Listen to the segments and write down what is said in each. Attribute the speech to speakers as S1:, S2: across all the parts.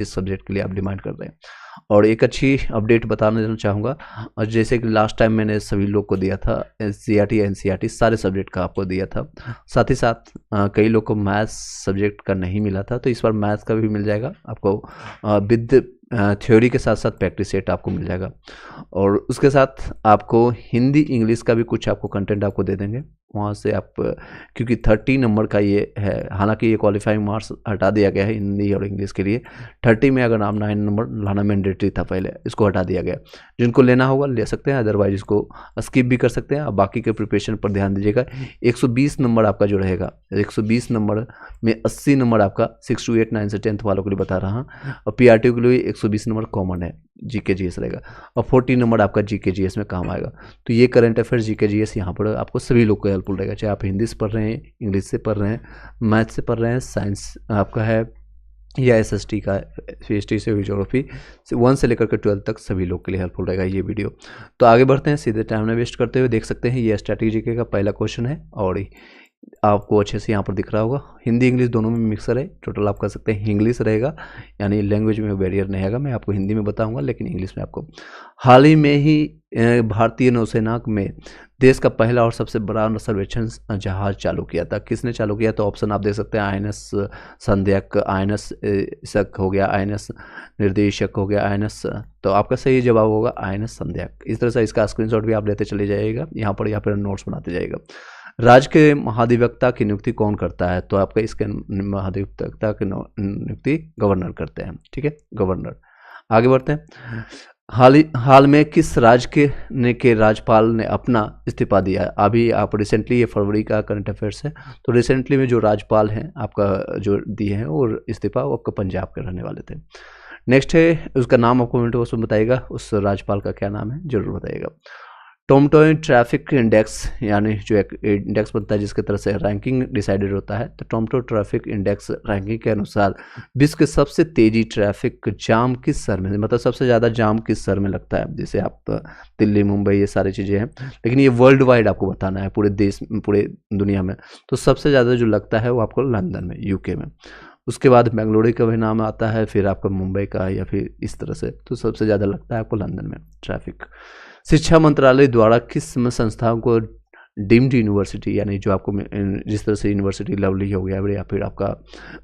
S1: इस सब्जेक्ट के लिए आप डिमांड कर रहे हैं। और एक अच्छी अपडेट बताना देना चाहूँगा, और जैसे कि लास्ट टाइम मैंने सभी लोग को दिया था सीईआरटी एनसीईआरटी सारे सब्जेक्ट का आपको दिया था, साथ ही साथ कई लोग को मैथ्स सब्जेक्ट का नहीं मिला था, तो इस बार मैथ्स का भी मिल जाएगा आपको विद थ्योरी के साथ साथ प्रैक्टिस सेट आपको मिल जाएगा। और उसके साथ आपको हिंदी इंग्लिश का भी कुछ आपको कंटेंट आपको दे देंगे वहाँ से आप, क्योंकि 30 नंबर का ये है, हालांकि ये क्वालिफाइंग मार्क्स हटा दिया गया है हिंदी और इंग्लिश के लिए। 30 में अगर आप 9 नंबर लाना मैंडेटरी था पहले, इसको हटा दिया गया। जिनको लेना होगा ले सकते हैं, अदरवाइज इसको स्किप भी कर सकते हैं। आप बाकी के प्रिपरेशन पर ध्यान दीजिएगा। 120 नंबर आपका जो रहेगा, 120 नंबर में 80 नंबर आपका 6 to 8 9 से 10th वालों के लिए बता रहा हूँ, और पीआरटी के लिए 120 नंबर कॉमन है, जीके जीएस रहेगा, और 40 नंबर आपका जीके जीएस में काम आएगा। तो ये करंट अफेयर्स जीके जीएस यहाँ पर आपको सभी लोग को हेल्पफुल रहेगा, चाहे आप हिंदी से पढ़ रहे हैं, इंग्लिश से पढ़ रहे हैं, मैथ से पढ़ रहे हैं, साइंस आपका है या एसएसटी का, सीएसटी से हुई ज्योग्राफी 1 से लेकर के 12 तक सभी लोग के लिए हेल्पफुल रहेगा ये वीडियो। तो आगे बढ़ते हैं, सीधे टाइम ना वेस्ट करते हुए देख सकते हैं ये स्ट्रैटेजी का पहला क्वेश्चन है, और आपको अच्छे से यहाँ पर दिख रहा होगा। हिंदी इंग्लिश दोनों में मिक्सर है, टोटल आप कर सकते हैं इंग्लिश रहेगा, यानी लैंग्वेज में बैरियर नहीं आएगा। मैं आपको हिंदी में बताऊंगा लेकिन इंग्लिश में आपको। हाल ही में ही भारतीय नौसेना में देश का पहला और सबसे बड़ा सर्वेक्षण जहाज चालू किया था। किसने चालू किया? तो ऑप्शन आप देख सकते हैं, आईएनएस संध्याक, आईएनएस शक हो गया, आईएनएस निर्देशक हो गया, आईएनएस, तो आपका सही जवाब होगा आईएनएस संध्याक। इस तरह से इसका स्क्रीनशॉट भी आप लेते चले जाइएगा यहाँ पर, या फिर नोट्स बनाते जाइएगा। राज्य के महाधिवक्ता की नियुक्ति कौन करता है? तो आपका इसके महाधिवक्ता की नियुक्ति गवर्नर करते हैं, ठीक है, गवर्नर। आगे बढ़ते हैं। हाल में किस राज्य के राज्यपाल ने अपना इस्तीफा दिया है? अभी आप रिसेंटली, ये फरवरी का करंट अफेयर्स है, तो रिसेंटली में जो राज्यपाल हैं आपका जो दिए हैं वो इस्तीफा, वो आपका पंजाब के रहने वाले थे। नेक्स्ट है, उसका नाम आपको कमेंट बॉक्स में बताइएगा, उस राज्यपाल का क्या नाम है जरूर बताइएगा। टॉरंटो ट्रैफिक इंडेक्स, यानी जो एक इंडेक्स बनता है जिसके तरह से रैंकिंग डिसाइडेड होता है, तो टॉरंटो ट्रैफिक इंडेक्स रैंकिंग के अनुसार विश्व के सबसे तेजी ट्रैफिक जाम किस शहर में, मतलब सबसे ज़्यादा जाम किस शहर में लगता है? जैसे आप दिल्ली, मुंबई, ये सारी चीज़ें हैं, लेकिन ये वर्ल्ड वाइड आपको बताना है, पूरे देश, पूरे दुनिया में। तो सबसे ज़्यादा जो लगता है वो आपको लंदन में, यूके में। उसके बाद बेंगलुरु का भी नाम आता है, फिर आपका मुंबई का, या फिर इस तरह से, तो सबसे ज़्यादा लगता है आपको लंदन में ट्रैफिक। शिक्षा मंत्रालय द्वारा किस संस्थाओं को डीम्ड यूनिवर्सिटी, यानी जो आपको जिस तरह से यूनिवर्सिटी लवली हो गया या फिर आपका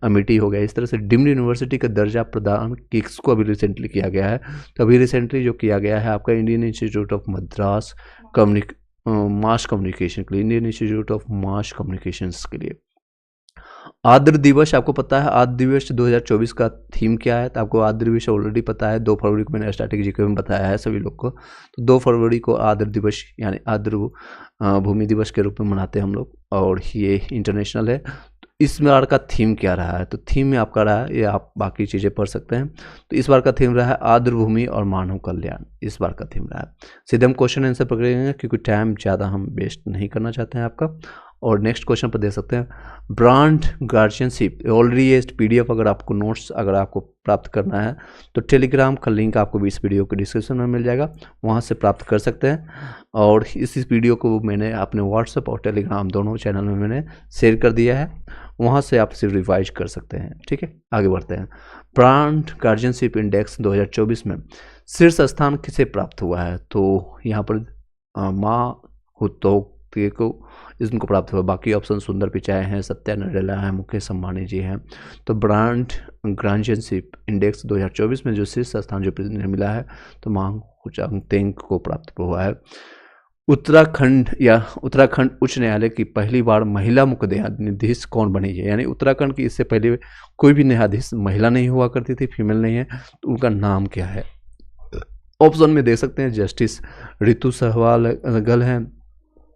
S1: अमेठी हो गया, इस तरह से डीम्ड यूनिवर्सिटी का दर्जा प्रदान किसको अभी रिसेंटली किया गया है? तो अभी रिसेंटली जो किया गया है आपका Indian institute of Madras mass communication के लिए, Indian institute of mass communications के लिए। आर्द्र दिवस, आपको पता है आर्द्र दिवस 2024 का थीम क्या है? तो आपको आर्द्र दिवस ऑलरेडी पता है, 2 फरवरी को मैंने स्ट्रैटेजी में बताया है सभी लोग को। तो 2 फरवरी को आर्द्र दिवस यानी आर्द्र भूमि दिवस के रूप में मनाते हैं हम लोग, और ये इंटरनेशनल है। तो इस बार का थीम क्या रहा है? तो थीम में आपका रहा है, ये आप बाकी चीज़ें पढ़ सकते हैं। तो इस बार का थीम रहा है आर्द्र भूमि और मानव कल्याण, इस बार का थीम रहा है। सीधे हम क्वेश्चन आंसर पकड़ेंगे क्योंकि टाइम ज़्यादा हम वेस्ट नहीं करना चाहते हैं आपका। और नेक्स्ट क्वेश्चन पर दे सकते हैं, ब्रांड गार्जियनशिप, ऑलरेडी ये पीडीएफ अगर आपको नोट्स अगर आपको प्राप्त करना है तो टेलीग्राम का लिंक आपको भी इस वीडियो के डिस्क्रिप्शन में मिल जाएगा, वहाँ से प्राप्त कर सकते हैं। और इस वीडियो को मैंने अपने व्हाट्सएप और टेलीग्राम दोनों चैनल में मैंने शेयर कर दिया है, वहाँ से आप सिर्फ रिवाइज कर सकते हैं, ठीक है। आगे बढ़ते हैं। ब्रांड गार्जियनशिप इंडेक्स 2024 में शीर्ष स्थान किसे प्राप्त हुआ है? तो यहाँ पर माँ हुतोके को इनको प्राप्त हुआ। बाकी ऑप्शन सुंदर पिचाई हैं, सत्या नडेला है, मुकेश अंबानी जी हैं। तो ब्रांड गार्जियनशिप इंडेक्स 2024 में जो शीर्ष स्थान जो मिला है तो मांग हुचांगतेंग को प्राप्त हुआ है। उत्तराखंड उच्च न्यायालय की पहली बार महिला मुख्य न्यायाधीश कौन बनी है? यानी उत्तराखंड की इससे पहले कोई भी न्यायाधीश महिला नहीं हुआ करती थी, फीमेल नहीं है, तो उनका नाम क्या है? ऑप्शन में देख सकते हैं, जस्टिस रितु सहवाल हैं,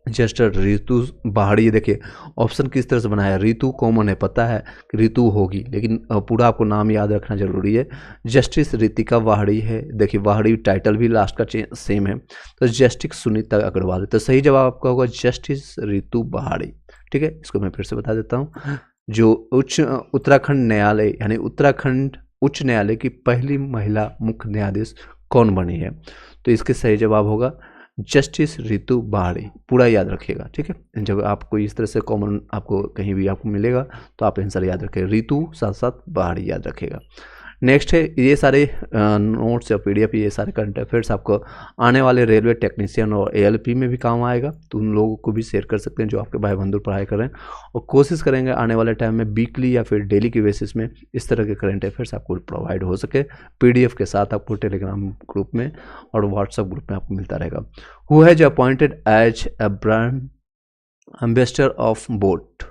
S1: जस्टिस रितु पहाड़ी। देखिए ऑप्शन किस तरह से बनाया है, रितु कॉमन है, पता है कि रितु होगी, लेकिन पूरा आपको नाम याद रखना जरूरी है। जस्टिस रितिका वाहड़ी है, देखिए वाहड़ी टाइटल भी लास्ट का सेम है। तो जस्टिस सुनीता अग्रवाल, तो सही जवाब आपका होगा जस्टिस रितु वाहड़ी, ठीक है। इसको मैं फिर से बता देता हूँ, जो उत्तराखंड न्यायालय यानी उत्तराखंड उच्च न्यायालय की पहली महिला मुख्य न्यायाधीश कौन बनी है? तो इसके सही जवाब होगा जस्टिस रितु वाहड़ी, पूरा याद रखिएगा, ठीक है। जब आपको इस तरह से कॉमन आपको कहीं भी आपको मिलेगा तो आप आंसर याद रखें, रितु साथ साथ वाहड़ी याद रखिएगा। नेक्स्ट है ये सारे नोट्स या पीडीएफ, ये सारे करंट अफेयर्स आपको आने वाले रेलवे टेक्नीशियन और एएलपी में भी काम आएगा, तो उन लोगों को भी शेयर कर सकते हैं जो आपके भाई बंधु पढ़ाई कर रहे हैं। और कोशिश करेंगे आने वाले टाइम में वीकली या फिर डेली की बेसिस में इस तरह के करंट अफेयर्स आपको प्रोवाइड हो सके पीडीएफ के साथ, आपको टेलीग्राम ग्रुप में और व्हाट्सएप ग्रुप में आपको मिलता रहेगा। Who has appointed as a brand ambassador of boAt.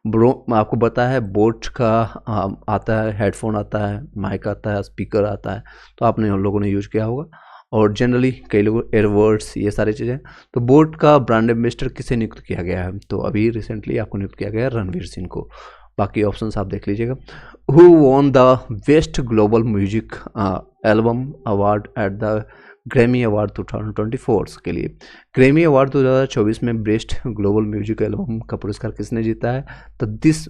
S1: आपको पता है बोट का आता है, हेडफोन आता है, माइक आता है, स्पीकर आता है, तो आपने उन लोगों ने यूज किया होगा। और जनरली कई लोग एयरवर्ड्स, ये सारी चीज़ें। तो बोट का ब्रांड एम्बेसडर किसे नियुक्त किया गया है, तो अभी रिसेंटली आपको नियुक्त किया गया है रणवीर सिंह को। बाकी ऑप्शंस आप देख लीजिएगा। Who won the best global music album award at the Grammy award 2024 के लिए। ग्रैमी अवार्ड 2024 में बेस्ट ग्लोबल म्यूजिक एल्बम का पुरस्कार किसने जीता है, तो दिस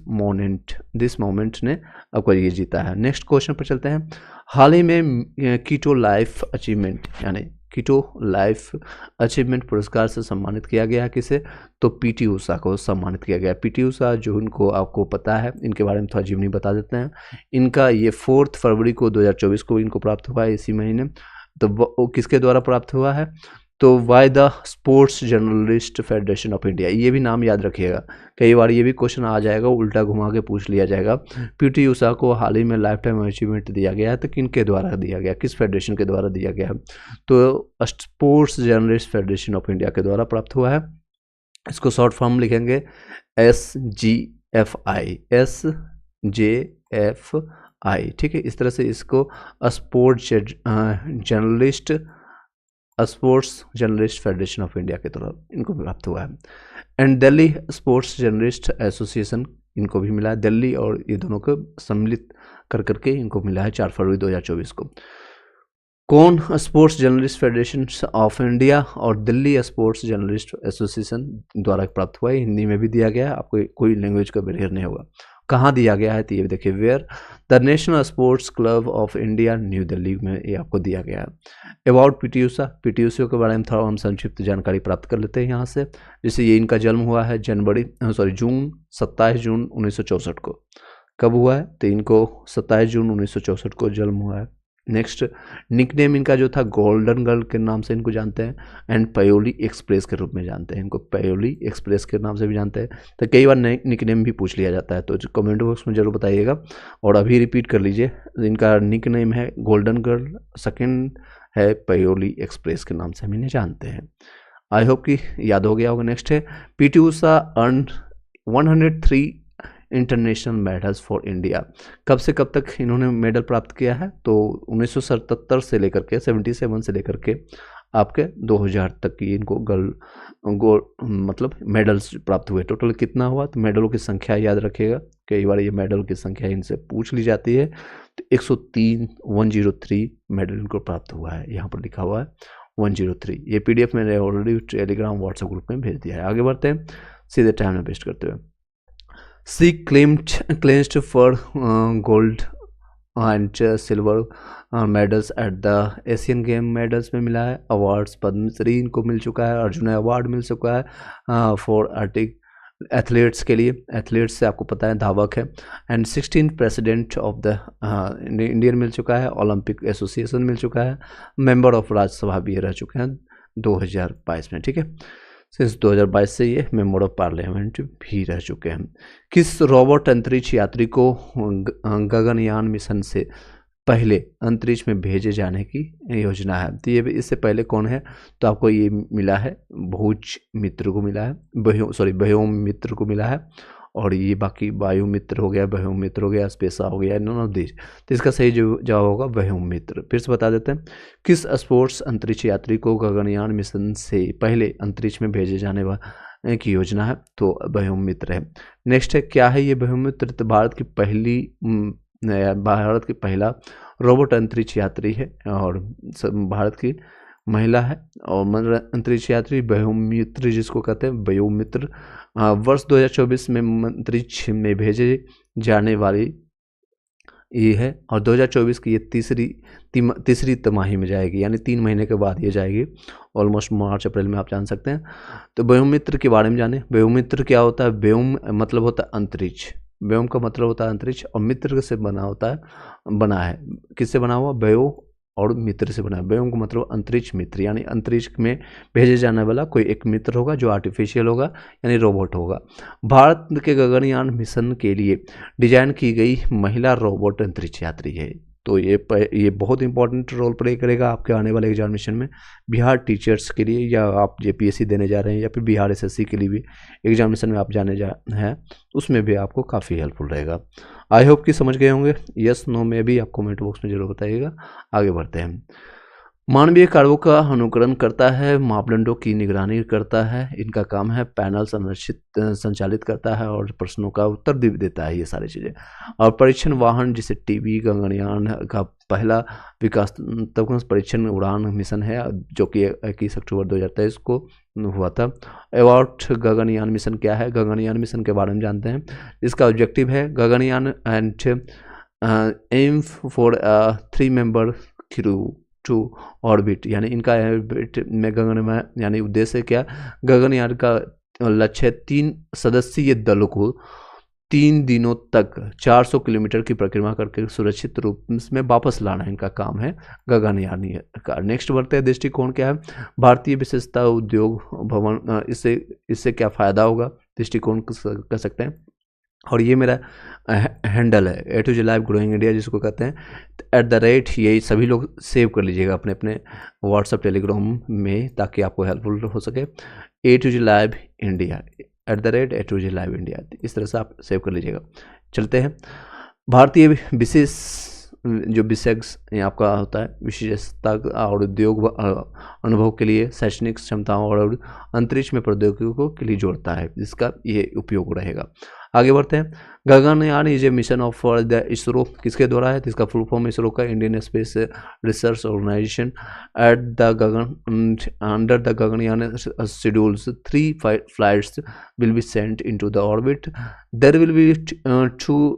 S1: मोमेंट ने आपको ये जीता है। नेक्स्ट क्वेश्चन पर चलते हैं। हाल ही में कीटो लाइफ अचीवमेंट यानी कीटो लाइफ अचीवमेंट पुरस्कार से सम्मानित किया गया है किसे, तो पीटी उषा को सम्मानित किया गया। पीटी उषा जो इनको आपको पता है, इनके बारे में थोड़ा जीवनी बता देते हैं। इनका ये 4 फरवरी को 2024 को इनको प्राप्त हुआ है, इसी महीने। तो वो किसके द्वारा प्राप्त हुआ है, तो why the sports journalist federation of India. ये भी नाम याद रखिएगा, कई बार ये भी क्वेश्चन आ जाएगा, उल्टा घुमा के पूछ लिया जाएगा। पीटी उषा को हाल ही में लाइफ टाइम अचीवमेंट दिया गया है, तो किनके द्वारा दिया गया, किस फेडरेशन के द्वारा दिया गया है, तो sports journalist federation of India के द्वारा प्राप्त हुआ है। इसको शॉर्ट फॉर्म लिखेंगे SGFI, SJFI, ठीक है। इस तरह से इसको sports journalist federation of India के तरफ इनको प्राप्त हुआ है। And Delhi sports journalist association इनको भी मिला है, दिल्ली और ये दोनों को सम्मिलित कर करके इनको मिला है 4 फरवरी 2024 को। कौन sports journalist federation of India और दिल्ली स्पोर्ट्स जर्नलिस्ट एसोसिएशन द्वारा प्राप्त हुआ है, हिंदी में भी दिया गया है, आपको कोई लैंग्वेज का बैरियर नहीं होगा। कहाँ दिया गया है, तो ये देखिए, where the national sports club of India New Delhi में ये आपको दिया गया है। अबाउट पीटी उषा के बारे में थोड़ा हम संक्षिप्त जानकारी प्राप्त कर लेते हैं यहाँ से। जैसे ये इनका जन्म हुआ है जून 27 जून 1964 को। कब हुआ है, तो इनको 27 जून 1964 को जन्म हुआ है। नेक्स्ट निकनेम इनका जो था गोल्डन गर्ल के नाम से इनको जानते हैं, एंड पयोली एक्सप्रेस के रूप में जानते हैं, इनको पयोली एक्सप्रेस के नाम से भी जानते हैं। तो कई बार निकनेम भी पूछ लिया जाता है, तो कमेंट बॉक्स में जरूर बताइएगा और अभी रिपीट कर लीजिए। इनका निकनेम है गोल्डन गर्ल, सेकंड है पयोली एक्सप्रेस के नाम से हम इन्हें जानते हैं। आई होप कि याद हो गया होगा। नेक्स्ट है PT Usha earn 103 international medals for India. कब से कब तक इन्होंने मेडल प्राप्त किया है, तो 1977 से लेकर के 77 से लेकर के आपके 2000 तक की इनको मतलब मेडल्स प्राप्त हुए। टोटल कितना हुआ, तो मेडलों की संख्या याद रखिएगा, कई बार ये मेडल की संख्या इनसे पूछ ली जाती है। तो 103 मेडल इनको प्राप्त हुआ है, यहाँ पर लिखा हुआ है 103। ये PDF मैंने ऑलरेडी टेलीग्राम व्हाट्सएप ग्रुप में भेज दिया है। आगे बढ़ते हैं सीधे टाइम में वेस्ट करते हुए। She claimed for gold and silver medals at the Asian game medals में मिला है। अवार्ड्स पद्मश्री इनको मिल चुका है, अर्जुन अवार्ड मिल चुका है फॉर एथलीट्स के लिए, एथलीट्स से आपको पता है धावक है। And 16 president of the Indian मिल चुका है, ओलंपिक एसोसिएशन मिल चुका है, मेंबर ऑफ राज्यसभा भी रह चुके हैं 2022 में, ठीक है। सिंस 2022 से ये मेंबर ऑफ पार्लियामेंट भी रह चुके हैं। किस रोबोट अंतरिक्ष यात्री को गगनयान मिशन से पहले अंतरिक्ष में भेजे जाने की योजना है, तो ये इससे पहले कौन है, तो आपको ये मिला है भोज मित्र को मिला है, व्योम मित्र को मिला है। और ये बाकी वायु मित्र हो गया, व्योम मित्र हो गया, स्पेसा हो गया, नॉन ऑफ दिस। तो इसका सही जवाब होगा व्योम मित्र। फिर से बता देते हैं, किस स्पोर्ट्स अंतरिक्ष यात्री को गगनयान मिशन से पहले अंतरिक्ष में भेजे जाने की योजना है, तो व्योम मित्र है। नेक्स्ट है, क्या है ये व्योम मित्र, तो भारत की पहला रोबोट अंतरिक्ष यात्री है और भारत की महिला है। और अंतरिक्ष यात्री व्योम मित्र जिसको कहते हैं व्योम मित्र, वर्ष 2024 में अंतरिक्ष में भेजे जाने वाली ये है। और 2024 की ये तीसरी तिमाही में जाएगी, यानी 3 महीने के बाद ये जाएगी, ऑलमोस्ट मार्च अप्रैल में आप जान सकते हैं। तो व्योम मित्र के बारे में जाने। व्योम मित्र क्या होता है, व्योम मतलब होता है अंतरिक्ष, व्योम का मतलब होता है अंतरिक्ष, और मित्र से बना है किससे बना हुआ, व्योम और मित्र से बना है। व्योम का मतलब अंतरिक्ष मित्र, यानी अंतरिक्ष में भेजे जाने वाला कोई एक मित्र होगा जो आर्टिफिशियल होगा, यानी रोबोट होगा। भारत के गगनयान मिशन के लिए डिजाइन की गई महिला रोबोट अंतरिक्ष यात्री है। तो ये बहुत इंपॉर्टेंट रोल प्ले करेगा आपके आने वाले एग्जामिनेशन में, बिहार टीचर्स के लिए, या आप जेपीएससी देने जा रहे हैं, या फिर बिहार एसएससी के लिए भी एग्जामिनेशन में आप जाने जा हैं, उसमें भी आपको काफ़ी हेल्पफुल रहेगा। आई होप कि समझ गए होंगे। यस नो में भी आप कमेंट बॉक्स में जरूर बताइएगा। आगे बढ़ते हैं। मानवीय कार्यों का अनुकरण करता है, मापदंडों की निगरानी करता है, इनका काम है, पैनल संचालित करता है और प्रश्नों का उत्तर भी देता है, ये सारी चीज़ें। और परीक्षण वाहन जिसे टीबी गगनयान का पहला विकासात्मक परीक्षण उड़ान मिशन है, जो कि 21 अक्टूबर 2023 को हुआ था। एवॉर्ड गगनयान मिशन क्या है, गगनयान मिशन के बारे में जानते हैं। इसका ऑब्जेक्टिव है Gaganyaan and aim for 3 member crew to orbit, यानी इनका ऑर्बिट में गगन में, यानी उद्देश्य क्या, गगनयान का लक्ष्य 3 सदस्यीय दल को 3 दिनों तक 400 किलोमीटर की परिक्रमा करके सुरक्षित रूप में वापस लाना, इनका काम है गगनयान का। नेक्स्ट बढ़ते हैं, दृष्टिकोण क्या है, भारतीय विशेषता उद्योग भवन, इससे क्या फ़ायदा होगा, दृष्टिकोण कह सकते हैं। और ये मेरा हैंडल है A to Z live growing India, जिसको कहते हैं @ यही सभी लोग सेव कर लीजिएगा अपने अपने व्हाट्सएप टेलीग्राम में, ताकि आपको हेल्पफुल हो सके। A to Z live India @ A to Z live India, इस तरह से आप सेव कर लीजिएगा। चलते हैं, भारतीय विशेष जो विशेष आपका होता है विशेषता और उद्योग अनुभव के लिए शैक्षणिक क्षमताओं और अंतरिक्ष में प्रौद्योगिकियों के लिए जोड़ता है, जिसका ये उपयोग रहेगा। आगे बढ़ते हैं, Gaganyaan is a mission of the ISRO, किसके द्वारा है, तो इसका फुल फॉर्म इसरो का Indian space research organisation. At the Gagan under the Gaganyaan schedules 3 flights will be sent into the orbit, there will be 2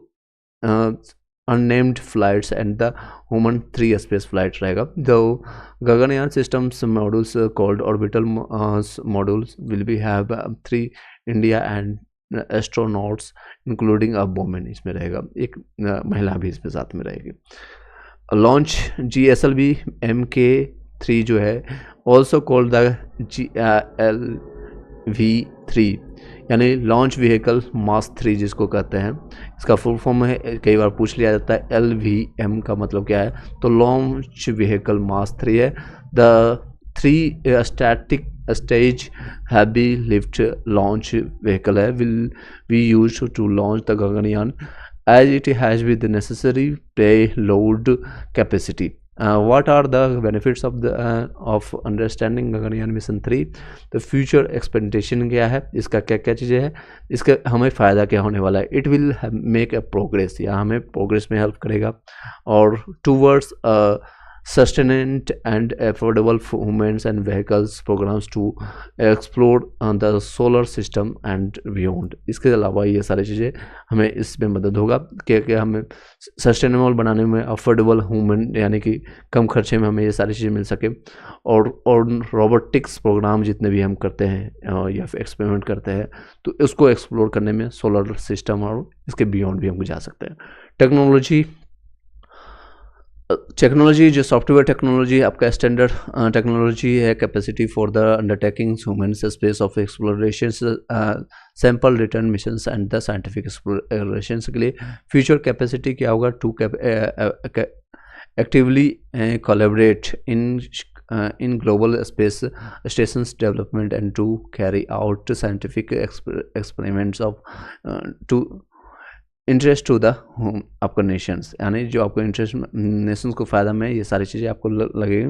S1: unnamed flights and the human 3 space flight रहेगा। The Gaganyaan systems modules called orbital modules will be have 3 India and astronauts including a woman, इसमें रहेगा, एक महिला भी इसमें साथ में रहेगी। लॉन्च GSLV Mk3 जो है also called the GLV3, यानी लॉन्च व्हीकल मास 3 जिसको कहते हैं, इसका फुल फॉर्म है, कई बार पूछ लिया जाता है LVM का मतलब क्या है, तो लॉन्च व्हीकल मास 3 है। The 3 static stage heavy lift launch vehicle है, will be used to launch the Gaganyaan as it has with the necessary payload capacity. What are the benefits of understanding Gaganyaan mission 3? तो future expectation क्या है, इसका क्या क्या चीज़ें हैं, इसका हमें फ़ायदा क्या होने वाला है। It will make a progress, या हमें प्रोग्रेस में हेल्प करेगा, और towards sustained and affordable for humans and vehicles programs to explore the solar system and beyond। इसके अलावा ये सारी चीज़ें हमें इसमें मदद होगा कि हमें सस्टेनेबल बनाने में, अफोर्डेबल ह्यूमन यानी कि कम खर्चे में हमें ये सारी चीज़ें मिल सके, और रोबोटिक्स प्रोग्राम जितने भी हम करते हैं या फिर एक्सपेरिमेंट करते हैं, तो उसको एक्सप्लोर करने में सोलर सिस्टम और इसके बियॉन्ड भी हम जा सकते हैं। टेक्नोलॉजी जो सॉफ्टवेयर टेक्नोलॉजी आपका स्टैंडर्ड टेक्नोलॉजी है, capacity for the undertakings human space of exploration, sample return missions and the scientific exploration के लिए फ्यूचर कैपेसिटी क्या होगा, to actively collaborate in global space stations development and to carry out scientific experiments of to interest to the आपका nations, यानी जो आपको interest Nations को फ़ायदा में, ये सारी चीज़ें आपको लगेगी।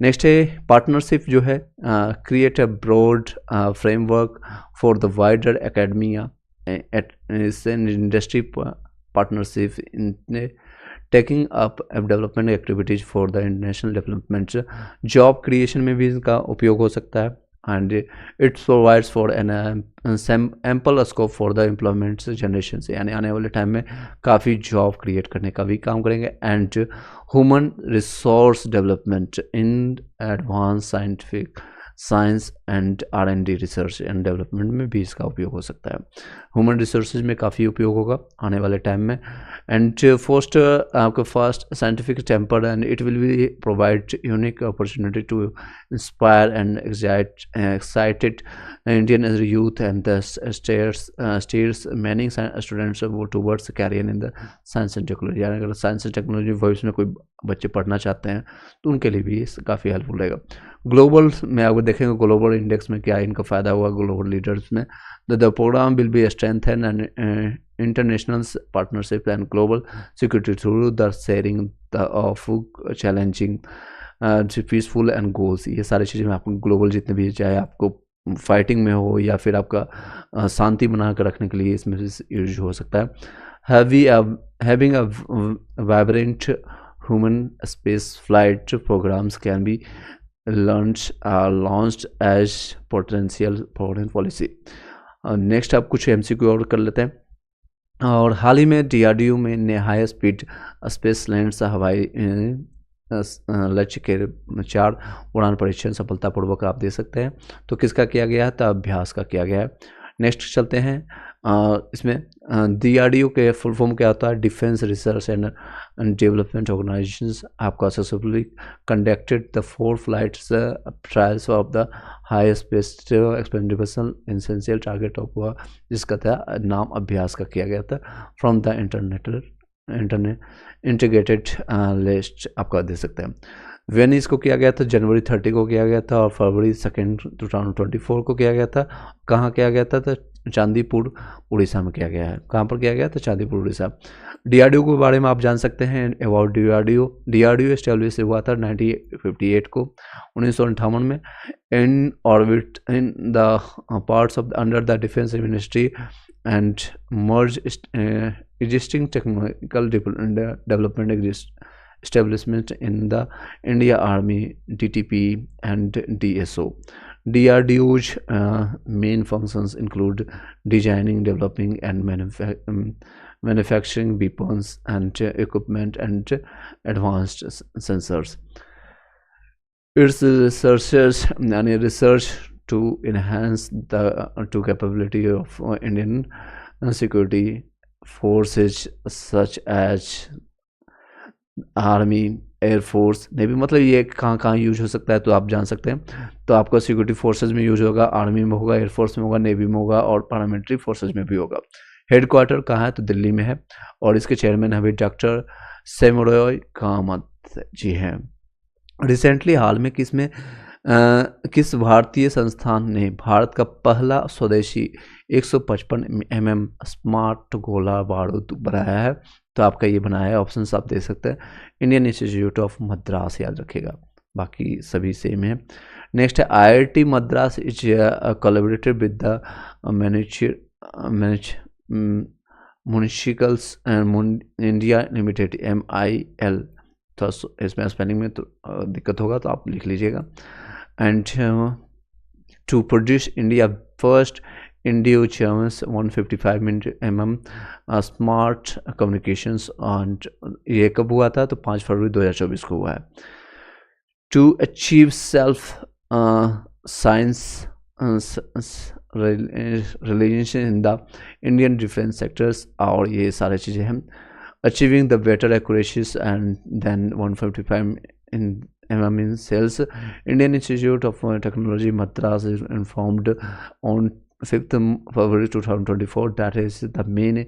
S1: नेक्स्ट है पार्टनरशिप जो है, create a broad framework for the wider academia industry partnership in taking up development activities for the international development, job creation में भी इसका उपयोग हो सकता है, and it provides for an ample scope for the employment generation से, यानी आने वाले टाइम में काफ़ी जॉब क्रिएट करने का भी काम करेंगे। And human resource development in advance scientific science and R&D research and development में भी इसका उपयोग हो सकता है। ह्यूमन रिसोर्सेज में काफ़ी उपयोग होगा आने वाले टाइम में। एंड फर्स्ट आपका first scientific temper and it will be provide unique opportunity to inspire and excited Indian youth and the steers many students towards career in the science and technology। यानी अगर science and technology भविष्य में कोई बच्चे पढ़ना चाहते हैं तो उनके लिए भी काफ़ी हेल्पफुल रहेगा। ग्लोबल में अगर देखेंगे ग्लोबल इंडेक्स में क्या इनका फ़ायदा हुआ ग्लोबल लीडर्स में, the programme will be strengthen and international partnership and global security through the sharing of challenging peaceful and goals. ये सारी चीज़ें में आपको ग्लोबल जितने भी चाहे आपको फाइटिंग में हो या फिर आपका शांति बना कर रखने के लिए इसमें यूज हो सकता है। Having a vibrant human space flight programmes can be launched as potential foreign policy. Next आप कुछ MCQ और कर लेते हैं। और हाल ही में DRDO में ने हाई स्पीड स्पेस लैंड्स हवाई लक्ष्य के 4 उड़ान परीक्षण सफलतापूर्वक आप दे सकते हैं। तो किसका किया गया है? तो अभ्यास का किया गया है। नेक्स्ट चलते हैं इसमें DRDO के फुल फॉर्म क्या होता है? Defence research and development organisations आपका successfully conducted the 4 flights trials of the high space expendable essential target of जिसका था नाम अभ्यास का किया गया था from the internet integrated list आपका दे सकते हैं। वेन इसको किया गया था जनवरी 30 को किया गया था और फरवरी 2 2024 को किया गया था। कहाँ किया गया था? तो चांदीपुर उड़ीसा में किया गया है। कहाँ पर किया गया था? चांदीपुर उड़ीसा। DRDO के बारे में आप जान सकते हैं अबाउट DRDO एस्टेब्लिश हुआ था 1958 को 1958 में in orbit in the parts of under the defence ministry and merge existing technical development establishment in the India Army DTP and DSO। DRDO's main functions include designing, developing and manufacturing weapons and equipment and advanced sensors। Its research to enhance the capability of Indian security forces such as army, air force, navy. मतलब ये कहाँ कहाँ use हो सकता है तो आप जान सकते हैं। तो आपका सिक्योरिटी फोर्सेज में यूज होगा, आर्मी में होगा, एयरफोर्स में होगा, नेवी में होगा और पैरामिलिट्री फोर्सेज में भी होगा। हेडक्वार्टर कहाँ है? तो दिल्ली में है और इसके चेयरमैन है डॉक्टर सेमोरॉय कामत जी हैं। रिसेंटली हाल में किस भारतीय संस्थान ने भारत का पहला स्वदेशी 155 mm स्मार्ट गोला बारूद बनाया है? तो आपका ये बनाया है ऑप्शंस आप दे सकते हैं इंडियन इंस्टीट्यूट ऑफ मद्रास, याद रखिएगा, बाकी सभी सेम है। नेक्स्ट है IIT Madras is collaborated with the municipals India limited MIL। तो इसमें स्पेलिंग में तो दिक्कत होगा तो आप लिख लीजिएगा। And to produce India first Indo German 155 mm smart communications. And ये कब हुआ था? तो 5 फरवरी 2024 को हुआ है। To achieve self science relation in the Indian defence sectors. और ये सारी चीज़ें हैं। Achieving the better accuracies and then 155 mm in cells। Indian Institute of Technology Madras is informed on 5th February 2024 that is the main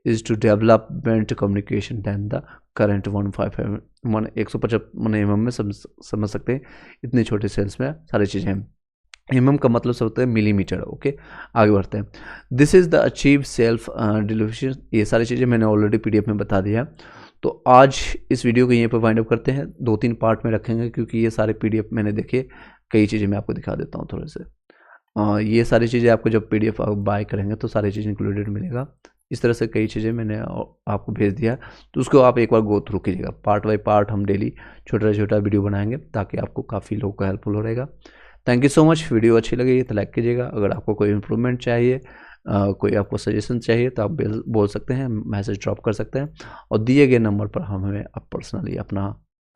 S1: is to development communication than the current 155 155 mm में समझ सकते हैं। इतने छोटे sales में सारी चीज़ें हैं। mm का मतलब होता है मिलीमीटर। ओके, आगे बढ़ते हैं। This is the achieve self deliberation. ये सारी चीज़ें मैंने ऑलरेडी PDF में बता दिया। तो आज इस वीडियो को यहीं पर वाइंड अप करते हैं। 2-3 पार्ट में रखेंगे क्योंकि ये सारे PDF मैंने देखे, कई चीज़ें मैं आपको दिखा देता हूँ थोड़े से। ये सारी चीज़ें आपको जब PDF आप बाय करेंगे तो सारी चीज़ें इंक्लूडेड मिलेगा। इस तरह से कई चीज़ें मैंने आपको भेज दिया, तो उसको आप एक बार गो थ्रू कीजिएगा। पार्ट बाई पार्ट हम डेली छोटा वीडियो बनाएंगे ताकि आपको काफ़ी लोगों का हेल्पफुल हो रहेगा। Thank you so much. Video अच्छी लगी तो लाइक कीजिएगा। अगर आपको कोई इम्प्रूवमेंट चाहिए, कोई आपको सजेशन चाहिए तो आप बोल सकते हैं, मैसेज ड्रॉप कर सकते हैं और दिए गए नंबर पर हमें आप पर्सनली अपना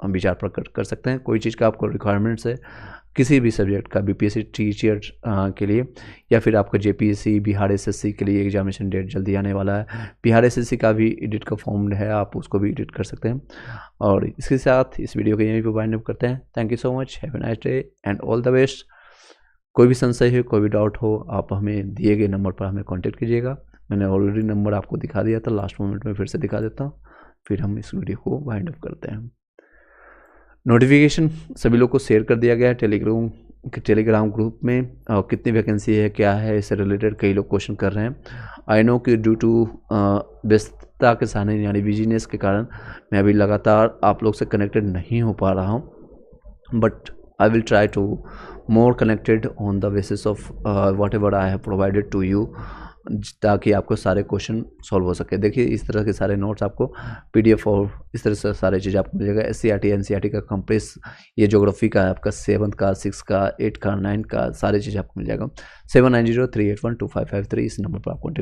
S1: हम विचार प्रकट कर सकते हैं। कोई चीज़ का आपको रिक्वायरमेंट्स है किसी भी सब्जेक्ट का, बीपीएससी टीचर के लिए या फिर आपका जेपीएससी, बिहार एसएससी के लिए एग्जामिनेशन डेट जल्दी आने वाला है। बिहार एसएससी का भी एडिट का फॉर्म है, आप उसको भी एडिट कर सकते हैं। और इसके साथ इस वीडियो को यहीं पर वाइंड अप करते हैं। Thank you so much, have a nice day and all the best. कोई भी संशय हो, कोई भी डाउट हो, आप हमें दिए गए नंबर पर हमें कॉन्टेक्ट कीजिएगा। मैंने ऑलरेडी नंबर आपको दिखा दिया था, लास्ट मोमेंट में फिर से दिखा देता हूँ, फिर हम इस वीडियो को वाइंड अप करते हैं। नोटिफिकेशन सभी लोग को शेयर कर दिया गया है टेलीग्राम ग्रुप में। और कितनी वैकेंसी है, क्या है, इससे रिलेटेड कई लोग क्वेश्चन कर रहे हैं। आई नो कि ड्यू टू व्यस्तता के सामने यानी बिजीनेस के कारण मैं अभी लगातार आप लोग से कनेक्टेड नहीं हो पा रहा हूँ, but I will try to more connected on the basis of whatever I have provided to you, ताकि आपको सारे क्वेश्चन सॉल्व हो सके। देखिए इस तरह के सारे नोट्स आपको पीडीएफ और इस तरह से सारी चीज़ आपको मिलेगा। एससीईआरटी एनसीईआरटी का कंप्रेस, ये ज्योग्राफी का आपका 7th का 6 का 8 का 9 का सारी चीज़ आपको मिल जाएगा। 7903812553 इस नंबर पर आप कॉन्टेक्ट